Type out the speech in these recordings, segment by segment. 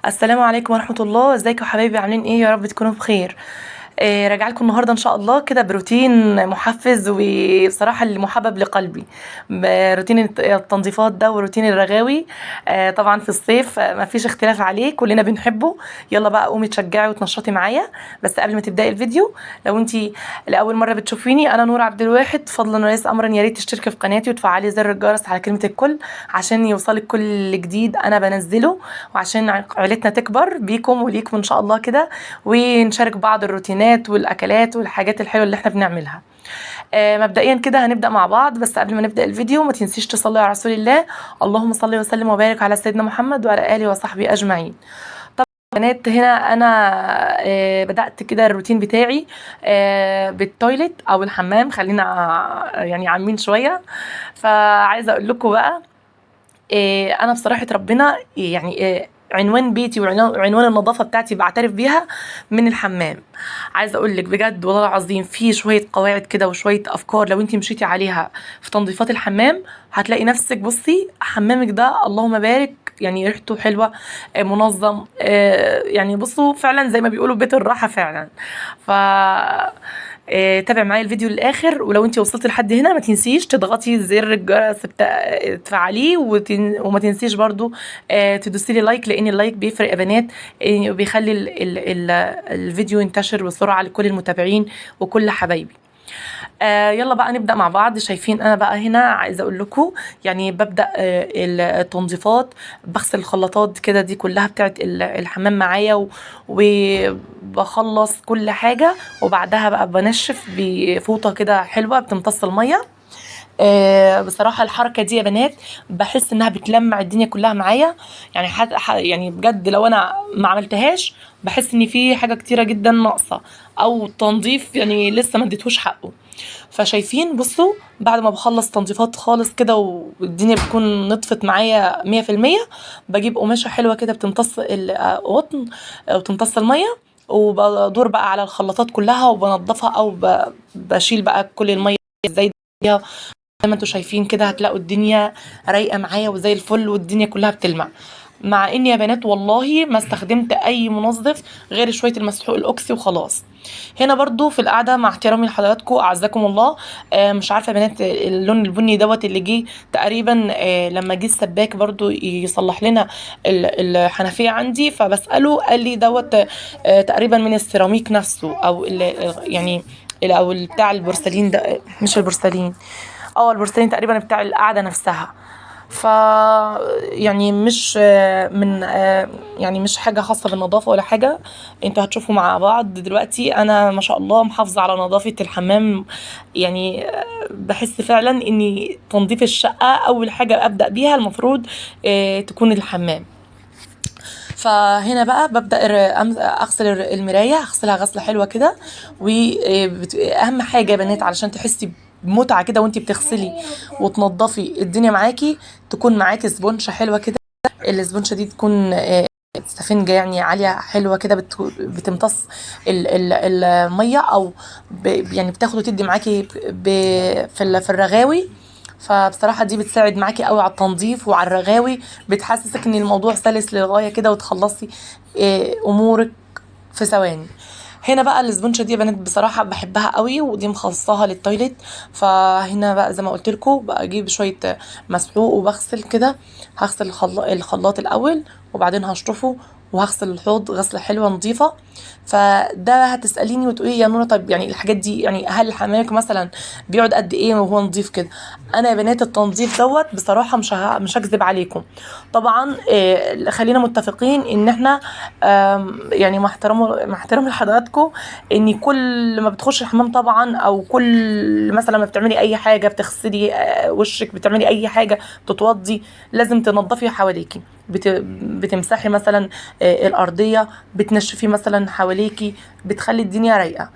السلام عليكم ورحمة الله. ازيكم يا حبايبي؟ عاملين ايه؟ يا رب تكونوا بخير. راجع لكم النهارده ان شاء الله كده بروتين محفز وبصراحه اللي محبب لقلبي. روتين التنظيفات ده وروتين الرغاوي. طبعا في الصيف ما فيش اختلاف عليه، كلنا بنحبه. يلا بقى قومي تشجعي وتنشطي معايا. بس قبل ما تبداي الفيديو، لو انت لاول مره بتشوفيني، انا نور عبد الواحد، فضلا وليس امرا يا ريت تشتركي في قناتي وتفعلي زر الجرس على كلمه الكل عشان يوصلك كل جديد انا بنزله، وعشان عيلتنا تكبر بيكم وليكم ان شاء الله كده، ونشارك بعض الروتينات والاكلات والحاجات الحلوه اللي احنا بنعملها. مبدئيا كده هنبدا مع بعض، بس قبل ما نبدا الفيديو ما تنسيش تصلي على رسول الله. اللهم صل وسلم وبارك على سيدنا محمد وعلى اله وصحبه اجمعين. بنات، هنا انا بدات كده الروتين بتاعي بالتويلت او الحمام. خلينا يعني عامين شويه. فعايزه اقول لكم بقى، انا بصراحه ربنا يعني عنوان بيتي وعنوان النظافه بتاعتي بعترف بيها من الحمام. عايزه اقول لك بجد والله العظيم، في شويه قواعد كده وشويه افكار لو انت مشيتي عليها في تنظيفات الحمام هتلاقي نفسك، بصي حمامك ده اللهم بارك، يعني ريحته حلوه، منظم، يعني بصوا فعلا زي ما بيقولوا بيت الراحه فعلا. ف تابع معايا الفيديو للاخر، ولو انت وصلت لحد هنا ما تنسيش تضغطي زر الجرس تفعليه، وما تنسيش برضو تدوسي لي لايك، لان اللايك بيفرق يا بنات، بيخلي الفيديو ينتشر بسرعه لكل المتابعين وكل حبايبي. يلا بقى نبدأ مع بعض. شايفين انا بقى هنا عايزه اقول لكم، يعني ببدأ التنظيفات، بغسل الخلاطات كده دي كلها بتاعت الحمام معايا، وبخلص كل حاجه، وبعدها بقى بنشف بفوطه كده حلوه بتمتص الميه. بصراحة الحركة دي يا بنات بحس انها بتلمع الدنيا كلها معايا. يعني يعني بجد لو انا ما عملتهاش بحس ان في حاجة كتيرة جدا ناقصة، او تنظيف يعني لسه ما اديتهوش حقه. فشايفين بصوا، بعد ما بخلص تنظيفات خالص كده والدنيا بتكون نطفت معايا 100%، بجيب قماشة حلوة كده بتمتص القطن وتمتص المية، وبدور بقى على الخلاطات كلها وبنضفها، او بشيل بقى كل المية ازاي. زي ما انتوا شايفين كده هتلاقوا الدنيا رايقه معايا وزي الفل، والدنيا كلها بتلمع. مع اني يا بنات والله ما استخدمت اي منظف غير شويه المسحوق الاوكسي وخلاص. هنا برضو في القعده، مع احترامي لحضراتكم اعزكم الله، مش عارفه يا بنات اللون البني دوت اللي جه تقريبا لما جه السباك برضو يصلح لنا الحنفيه عندي، فبساله قال لي دوت تقريبا من السيراميك نفسه، او يعني او بتاع البورسلين ده، مش البورسلين، البورسلين تقريبا بتاع القعده نفسها. ف يعني مش من يعني مش حاجه خاصه بالنظافه ولا حاجه. انتوا هتشوفوا مع بعض دلوقتي انا ما شاء الله محافظه على نظافه الحمام. يعني بحس فعلا ان تنظيف الشقه اول حاجه ابدا بيها المفروض تكون الحمام. فهنا بقى ببدأ اغسل المراية، اغسلها غسلة حلوة كده. واهم حاجة يا بنات علشان تحسي بمتعة كده وانتي بتغسلي وتنضفي الدنيا معاكي، تكون معاكي سبونشة حلوة كده. السبونشة دي تكون سفنجة يعني عالية حلوة كده، بتمتص المية، او يعني بتاخد وتدي معاكي في الرغاوي. فبصراحة دي بتساعد معاكي قوي على التنظيف وعلى الرغاوي، بتحسسك ان الموضوع سلس للغاية كده، وتخلصي امورك في ثواني. هنا بقى الاسبونشة دي يا بنات بصراحة بحبها قوي، ودي مخصصاها للتويليت. فهنا بقى زي ما قلت لكم بجيب شوية مسحوق وبغسل كده. هغسل الخلاط الاول، وبعدين هشطفه، وهغسل الحوض غسلة حلوة نظيفة. فده هتسأليني وتقولي يا نورة، طيب يعني الحاجات دي يعني هل حمامك مثلا بيقعد قد ايه وهو نظيف كده؟ انا يا بنات التنظيف دوت بصراحة مش هكذب عليكم. طبعا خلينا متفقين ان احنا يعني مع احترام لحضراتكم، ان كل ما بتخش الحمام طبعا، او كل مثلا ما بتعملي اي حاجه، بتغسلي وشك، بتعملي اي حاجه، بتتوضي، لازم تنظفي حواليكي. بتمسحي مثلا الارضيه، بتنشفي مثلا حواليكي، بتخلي الدنيا رايقه.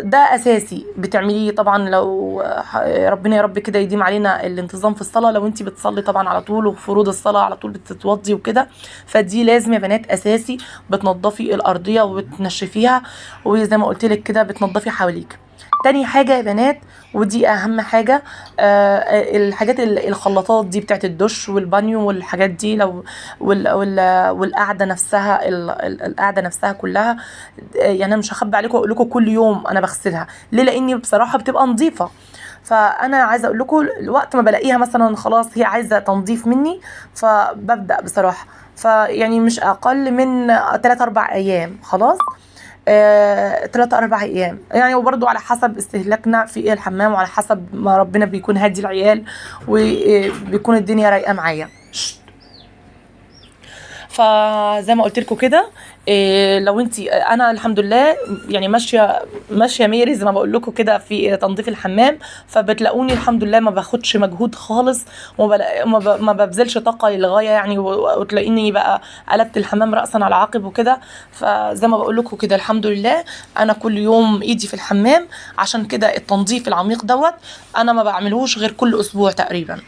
ده اساسي بتعمليه طبعا. لو ربنا يا رب كده يديم علينا الانتظام في الصلاه، لو انت بتصلي طبعا على طول وفروض الصلاه على طول بتتوضي وكده، فدي لازم يا بنات اساسي بتنظفي الارضيه وبتنشفيها، وزي ما قلت لك كده بتنظفي حواليك. تاني حاجة يا بنات، ودي اهم حاجة، الحاجات الخلاطات دي بتاعت الدش والبانيو والحاجات دي، لو والقعدة نفسها، القعدة نفسها كلها، يعني انا مش هخبي عليكم واقول لكم كل يوم انا بغسلها ليه، لاني بصراحة بتبقى نظيفة. فانا عايزه اقول لكم الوقت ما بلاقيها مثلا خلاص هي عايزه تنظيف مني، فببدا بصراحه، فيعني مش اقل من 3 4 ايام خلاص. 3 4 ايام يعني، وبرضو على حسب استهلاكنا في الحمام، وعلى حسب ما ربنا بيكون هادي العيال وبيكون الدنيا رايقه معايا. فزي ما قلت لكم كده، لو انت، انا الحمد لله يعني ماشيه ميري زي ما بقول لكم كده في تنظيف الحمام، فبتلاقوني الحمد لله ما باخدش مجهود خالص، ما ببذلش طاقه للغايه يعني، وتلاقيني بقى قلبت الحمام راسا على عقب وكده. فزي ما بقول لكم كده الحمد لله انا كل يوم ايدي في الحمام، عشان كده التنظيف العميق دوت انا ما بعملهوش غير كل اسبوع تقريبا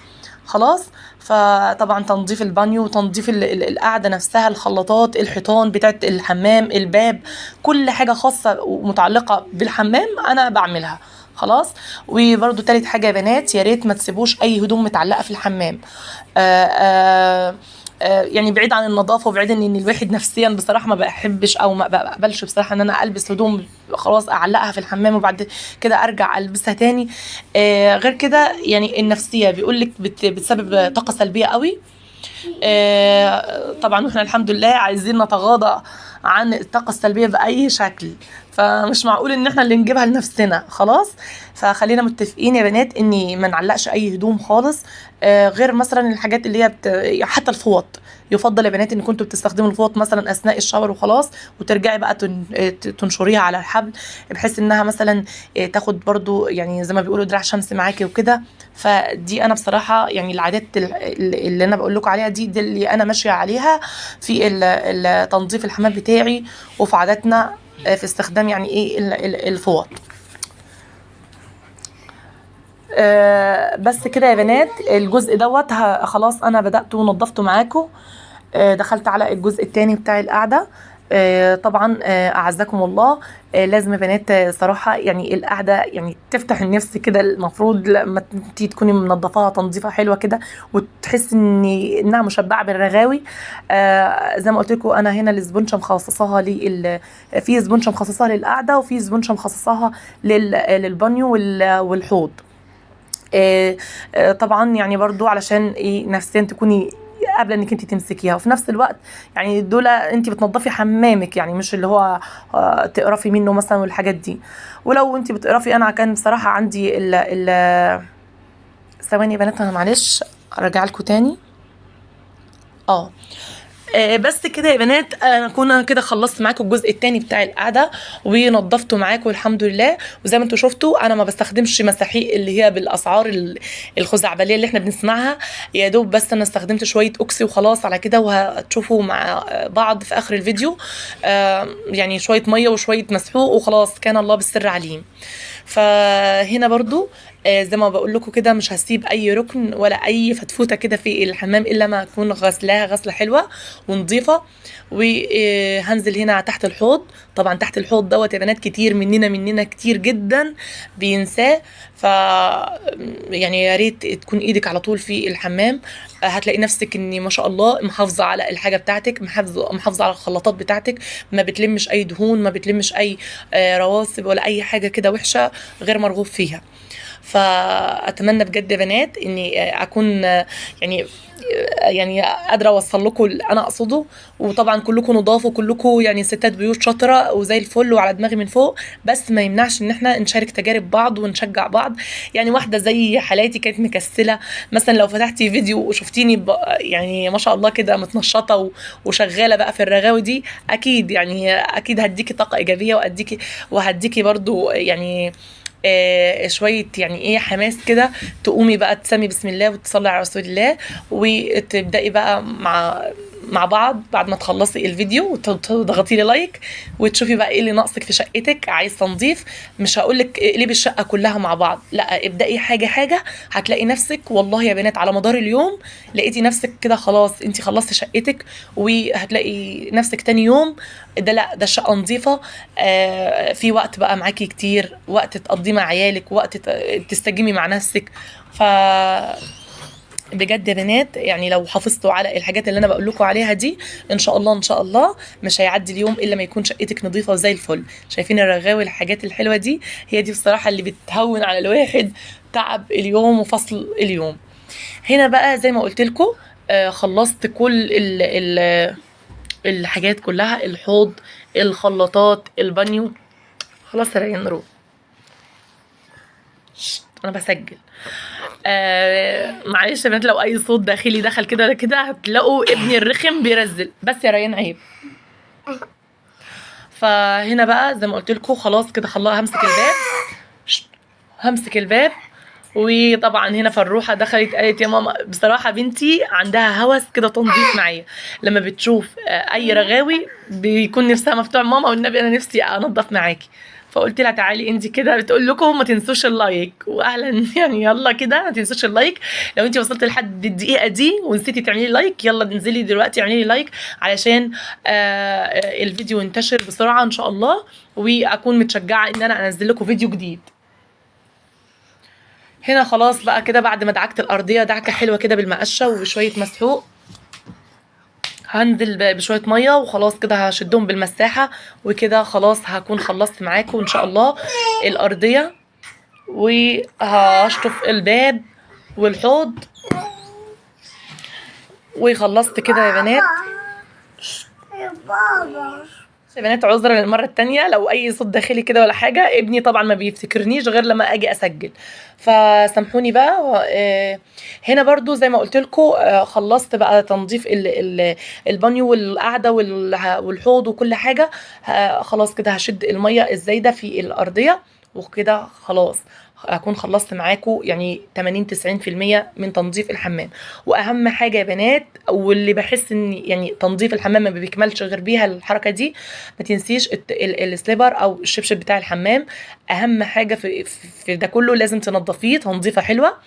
خلاص. فطبعا تنظيف البانيو وتنظيف القعده نفسها، الخلاطات، الحيطان بتاعت الحمام، الباب، كل حاجه خاصه ومتعلقه بالحمام انا بعملها خلاص. وبرده تالت حاجه يا بنات، يا ريت ما تسيبوش اي هدوم متعلقه في الحمام. يعني بعيد عن النظافه، وبعيد ان الواحد نفسيا بصراحه ما بحبش او ما بقبلش بصراحه ان انا البس هدوم خلاص اعلقها في الحمام وبعد كده ارجع البسها تاني. غير كده يعني النفسيه بيقول لك بتسبب طاقه سلبيه قوي. طبعا واحنا الحمد لله عايزين نتغاضى عن الطاقة السلبية بأي شكل، فمش معقول ان احنا اللي نجيبها لنفسنا خلاص. فخلينا متفقين يا بنات اني ما نعلقش اي هدوم خالص، غير مثلا الحاجات اللي هي حتى الفوط. يفضل يا بنات ان كنتوا بتستخدموا الفوط مثلا اثناء الشاور وخلاص، وترجعي بقى تنشريها على الحبل، بحيث انها مثلا تاخد برضو يعني زي ما بيقولوا دراع شمس معاكي وكده. فدي انا بصراحه يعني العادات اللي انا بقول لكم عليها دي اللي انا ماشيه عليها في تنظيف الحمام بتاعي، وفي عاداتنا في استخدام يعني ايه الفوط. بس كده يا بنات الجزء دوت خلاص انا بدأت ونظفته معاكم. دخلت على الجزء التاني بتاع القعدة. طبعا اعزكم الله، لازم يا بنات صراحة يعني القعدة يعني تفتح النفس كده، المفروض لما انتي تكوني منظفاها تنظيفة حلوة كده وتحس انها مشبعة بالرغاوي. زي ما قلت لكم انا هنا السبونشة مخصصاها في سبونشة مخصصاها للقعدة، وفي سبونشة مخصصاها للبانيو والحوض. طبعا يعني برضو علشان ايه نفسيا تكوني قبل انك انت تمسكيها، وفي نفس الوقت يعني دول انت بتنظفي حمامك، يعني مش اللي هو تقرفي منه مثلا والحاجات دي. ولو انت بتقرفي، انا كان بصراحه عندي ثواني يا بنات انا معلش ارجع لكم تاني. اه بس كده يا بنات انا كنا كده خلصت معاكم الجزء الثاني بتاع القعده ونضفته معاكم الحمد لله. وزي ما انتم شفتوا انا ما بستخدمش مساحيق اللي هي بالاسعار الخزعبليه اللي احنا بنسمعها، يا دوب بس انا استخدمت شويه اوكسي وخلاص على كده، وهتشوفوا مع بعض في اخر الفيديو يعني شويه ميه وشويه مسحوق وخلاص كان الله بالسر عليم. فهنا برضو زي ما بقول لكم كده مش هسيب اي ركن ولا اي فتفوته كده في الحمام الا ما اكون غسلاها غسله حلوه ونظيفه. وهنزل هنا تحت الحوض. طبعا تحت الحوض دوت يا بنات كتير مننا كتير جدا بينساه. ف يعني يا ريت تكون ايدك على طول في الحمام، هتلاقي نفسك اني ما شاء الله محافظه على الحاجه بتاعتك، محافظه على الخلاطات بتاعتك، ما بتلمش اي دهون، ما بتلمش اي رواسب ولا اي حاجه كده وحشه غير مرغوب فيها. فاتمنى بجد يا بنات اني اكون يعني قادره اوصل لكم اللي انا اقصده. وطبعا كلكم نضاف وكلكم يعني ستات بيوت شاطره وزي الفل وعلى دماغي من فوق، بس ما يمنعش ان احنا نشارك تجارب بعض ونشجع بعض. يعني واحده زي حالاتي كانت مكسله، مثلا لو فتحتي فيديو وشفتيني يعني ما شاء الله كده متنشطه وشغاله بقى في الرغاوي دي، اكيد يعني اكيد هديكي طاقه ايجابيه وهديكي برضو يعني شويه يعني ايه حماس كده، تقومي بقى تسمي بسم الله وتصلي على رسول الله، وتبداي بقى مع بعض بعد ما تخلصي الفيديو وتضغطي لي لايك وتشوفي بقى ايه اللي ناقصك في شقتك، عايز تنظيف. مش هقولك اقلبي الشقه كلها مع بعض، لا، ابدأي حاجه حاجه. هتلاقي نفسك والله يا بنات على مدار اليوم لقيتي نفسك كده خلاص انت خلصتي شقتك، وهتلاقي نفسك تاني يوم ده لا ده الشقه نظيفه. في وقت بقى معاكي كتير، وقت تقضيه مع عيالك، وقت تستجمي مع نفسك. ف بجد يا بنات يعني لو حافظتوا على الحاجات اللي انا بقول لكم عليها دي، ان شاء الله ان شاء الله مش هيعدي اليوم الا ما يكون شقتك نظيفه وزي الفل. شايفين الرغاوي الحاجات الحلوه دي؟ هي دي بصراحه اللي بتهون على الواحد تعب اليوم وفصل اليوم. هنا بقى زي ما قلت لكم خلصت كل الحاجات كلها، الحوض، الخلاطات، البانيو. خلاص يا ريان روح، انا بسجل. معلش يا بنات لو اي صوت داخلي دخل كده ولا كده هتلاقوا ابني الرخم بيرزل، بس يا ريان عيب. فهنا بقى زي ما قلت لكم خلاص كده همسك الباب، همسك الباب. وطبعا هنا فروحه دخلت قالت يا ماما بصراحه بنتي عندها هوس كده تنظيف معايا، لما بتشوف اي رغاوي بيكون نفسها مفتوح، ماما والنبي انا نفسي انضف معاكي. فقلت لها تعالي انت كده، بتقول لكم ما تنسوش اللايك، واهلا يعني يلا كده ما تنسوش اللايك. لو انت وصلت لحد الدقيقه دي ونسيتي تعملي لايك، يلا انزلي دلوقتي اعملي لايك علشان الفيديو ينتشر بسرعه ان شاء الله، واكون متشجعه ان انا انزل لكم فيديو جديد. هنا خلاص بقى كده بعد ما دعكت الارضيه دعكه حلوه كده بالمقشه وبشويه مسحوق، هنزل بشويه ميه وخلاص كده هشدهم بالمساحه، وكده خلاص هكون خلصت معاكم ان شاء الله الارضيه، وهشطف الباب والحوض، وخلصت كده يا بنات. يا بابا يا بنات عذرا للمره التانية لو اي صوت داخلي كده ولا حاجه، ابني طبعا ما بيفتكرنيش غير لما اجي اسجل، فسامحوني بقى. هنا برضو زي ما قلت لكم خلصت بقى تنظيف البانيو والقعده والحوض وكل حاجه. خلاص كده هشد الميه الزايده في الارضيه، وكده خلاص اكون خلصت معاكم يعني 80-90% من تنظيف الحمام. واهم حاجه يا بنات، واللي بحس ان يعني تنظيف الحمام ما بيكملش غير بيها الحركه دي، ما تنسيش السليبر او الشبشب بتاع الحمام. اهم حاجه في ده كله لازم تنظفيه تنظيفه حلوه.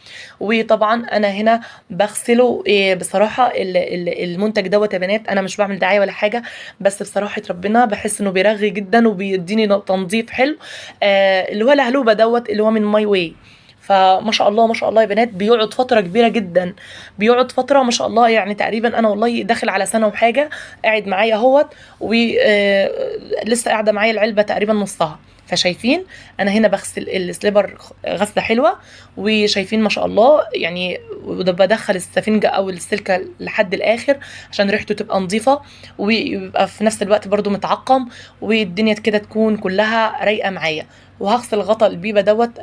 وطبعا انا هنا بغسله بصراحه المنتج دوت يا بنات، انا مش بعمل دعايه ولا حاجه، بس بصراحه ربنا بحس انه بيرغي جدا وبيديني تنظيف حلو. اللي هو الهلوبه دوت اللي هو من ماي واي. فما شاء الله ما شاء الله يا بنات بيقعد فتره كبيره جدا، بيقعد فتره ما شاء الله، يعني تقريبا انا والله داخل على سنه وحاجه قاعد معايا اهوت، ولسه قاعده معايا العلبه تقريبا نصها. فشايفين انا هنا بغسل السليبر غسله حلوه، وشايفين ما شاء الله يعني بدخل السفنجه او السلكه لحد الاخر عشان ريحته تبقى نظيفه، ويبقى في نفس الوقت برضو متعقم، والدنيا كده تكون كلها رايقه معايا. وهغسل غطا البيبه دوت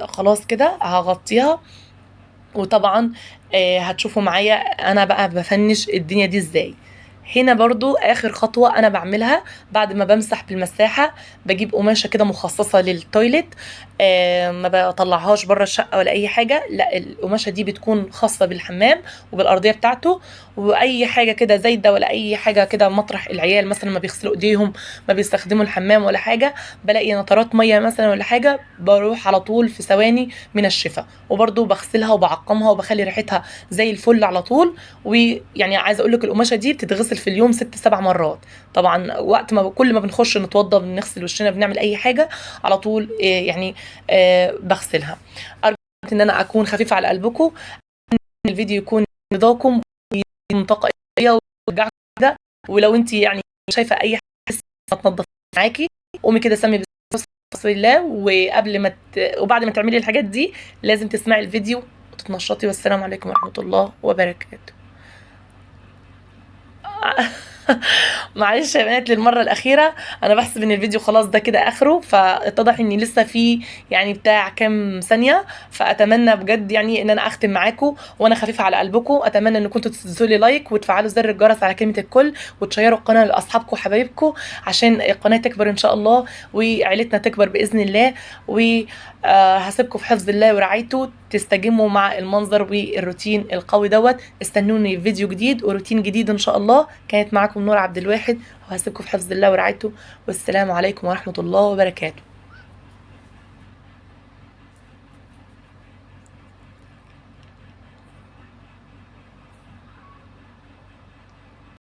خلاص كده هغطيها. وطبعا هتشوفوا معايا انا بقى بفنش الدنيا دي ازاي. هنا برضو اخر خطوة انا بعملها بعد ما بمسح بالمساحة، بجيب قماشة كده مخصصة للتويلت، ما بطلعهاش بره الشقة ولا اي حاجة، لا القماشة دي بتكون خاصة بالحمام وبالارضية بتاعته. واي حاجة كده زايدة ولا اي حاجة كده مطرح العيال مثلا ما بيغسلوا ايديهم ما بيستخدموا الحمام ولا حاجة، بلاقي نطرات مية مثلا ولا حاجة، بروح على طول في ثواني من الشفا، وبرضو بغسلها وبعقمها وبخلي ريحتها زي الفل على طول. ويعني عايزه اقول لك القماشه دي بتتغسل في اليوم 6-7 مرات. طبعا وقت ما كل ما بنخش نتوضى بنغسل وشنا بنعمل اي حاجه على طول يعني بغسلها. ارجو ان انا اكون خفيفه على قلبكم، الفيديو يكون رضاكم ومنطقه وترجعكم كده. ولو انت يعني شايفه اي حاجه تنظف معاكي، قومي كده سمي بسم الله، وبعد ما تعملي الحاجات دي لازم تسمعي الفيديو وتتنشطي. والسلام عليكم ورحمه الله وبركاته. معلش يا بنات للمره الاخيره، انا بحسب ان الفيديو خلاص ده كده اخره، فاتضح اني لسه في يعني بتاع كام ثانيه. فاتمنى بجد يعني ان انا اختم معاكم وانا خفيفه على قلبكم. اتمنى ان كنتوا تدوسوا لي لايك وتفعلوا زر الجرس على كلمه الكل، وتشيروا القناه لاصحابكم وحبايبكم عشان القناه تكبر ان شاء الله وعيلتنا تكبر باذن الله. و هسيبكم في حفظ الله ورعايته، تستجموا مع المنظر والروتين القوي دوت. استنوني في فيديو جديد وروتين جديد ان شاء الله. كانت معاكم نور عبد الواحد، وهسيبكم في حفظ الله ورعايته، والسلام عليكم ورحمة الله وبركاته.